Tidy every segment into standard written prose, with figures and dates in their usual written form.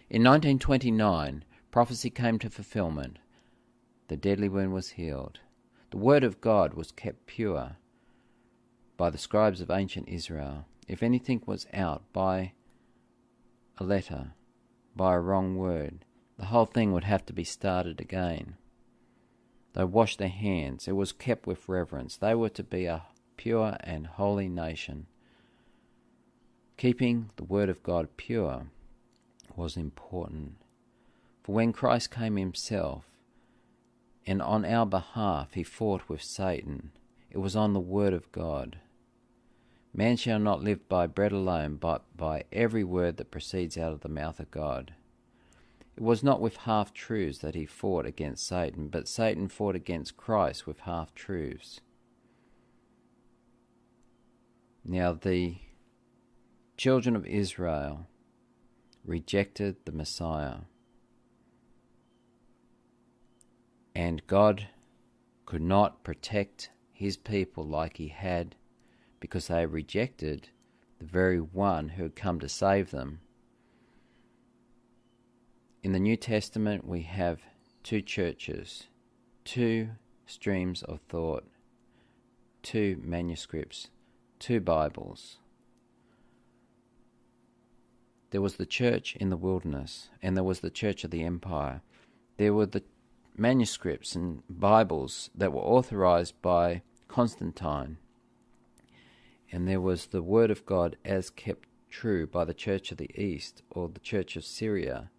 In 1929, prophecy came to fulfillment. The deadly wound was healed. The word of God was kept pure by the scribes of ancient Israel. If anything was out by a letter, by a wrong word, the whole thing would have to be started again. They washed their hands. It was kept with reverence. They were to be a pure and holy nation. Keeping the word of God pure was important. For when Christ came himself, and on our behalf he fought with Satan, it was on the word of God. Man shall not live by bread alone, but by every word that proceeds out of the mouth of God. It was not with half-truths that he fought against Satan, but Satan fought against Christ with half-truths. Now the children of Israel rejected the Messiah, and God could not protect his people like he had, because they rejected the very one who had come to save them. In the New Testament we have two churches, two streams of thought, two manuscripts, two Bibles. There was the church in the wilderness, and there was the church of the empire. There were the manuscripts and Bibles that were authorized by Constantine, and there was the word of God as kept true by the church of the east, or the church of Syria,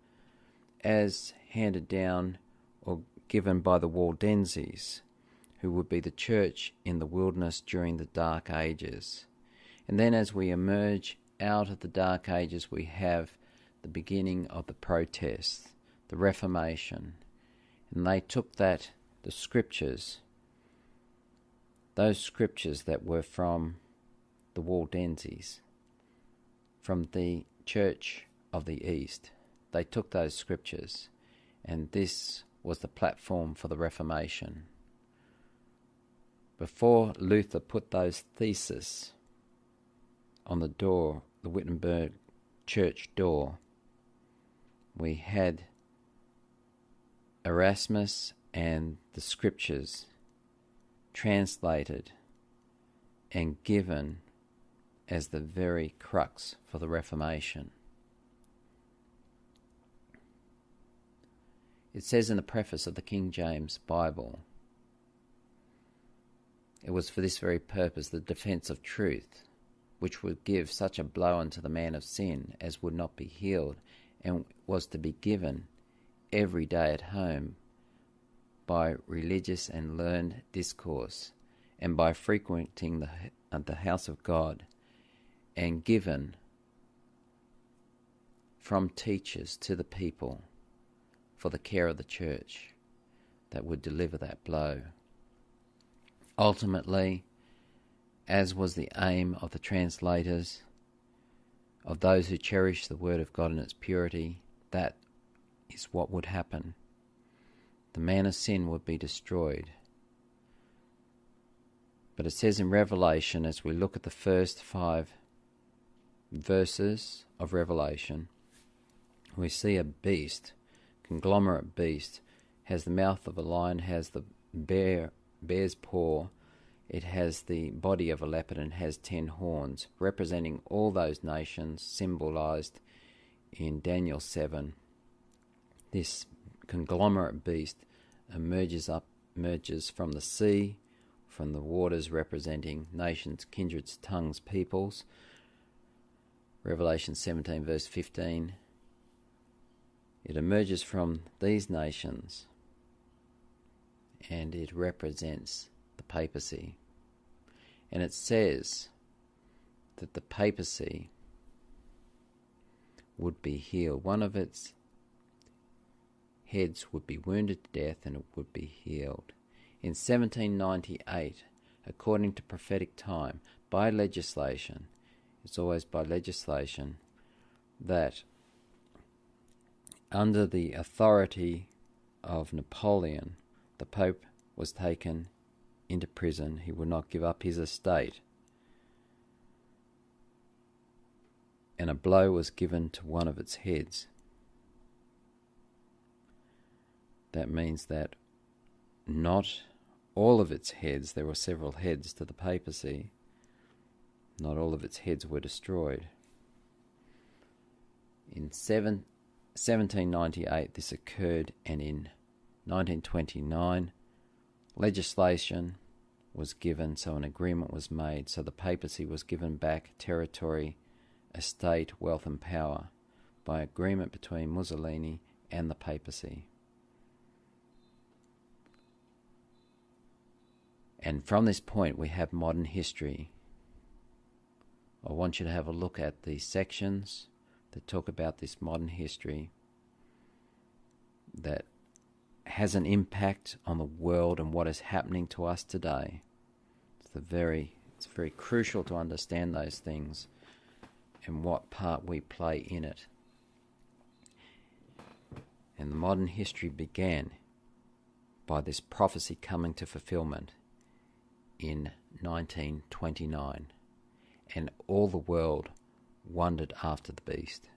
as handed down or given by the Waldenses, who would be the church in the wilderness during the Dark Ages. And then as we emerge out of the Dark Ages, we have the beginning of the protests, the Reformation. And they took the scriptures, those scriptures that were from the Waldenses, from the Church of the East. They took those scriptures, and this was the platform for the Reformation. Before Luther put those theses on the door, the Wittenberg church door, we had Erasmus and the scriptures translated and given as the very crux for the Reformation. It says in the preface of the King James Bible, it was for this very purpose, the defence of truth, which would give such a blow unto the man of sin as would not be healed, and was to be given every day at home by religious and learned discourse, and by frequenting the house of God, and given from teachers to the people for the care of the church that would deliver that blow. Ultimately, as was the aim of the translators, of those who cherish the word of God in its purity, that is what would happen. The man of sin would be destroyed. But it says in Revelation, as we look at the first 5 verses of Revelation, we see a beast, conglomerate beast, has the mouth of a lion, has the bear's paw, it has the body of a leopard, and has 10 horns, representing all those nations symbolized in Daniel 7. This conglomerate beast emerges from the sea, from the waters, representing nations, kindreds, tongues, peoples. Revelation 17 verse 15. It emerges from these nations, and it represents the papacy. And it says that the papacy would be healed. One of its heads would be wounded to death, and it would be healed. In 1798, according to prophetic time, by legislation, it's always by legislation, that under the authority of Napoleon, the Pope was taken into prison. He would not give up his estate. And a blow was given to one of its heads. that means that not all of its heads, there were several heads to the papacy, not all of its heads were destroyed. In 1798 this occurred, and in 1929 legislation was given, so an agreement was made, so the papacy was given back territory, estate, wealth and power by agreement between Mussolini and the papacy. And from this point we have modern history. I want you to have a look at these sections that talk about this modern history that has an impact on the world and what is happening to us today. It's very crucial to understand those things and what part we play in it. And the modern history began by this prophecy coming to fulfillment in 1929, and all the world wondered after the beast.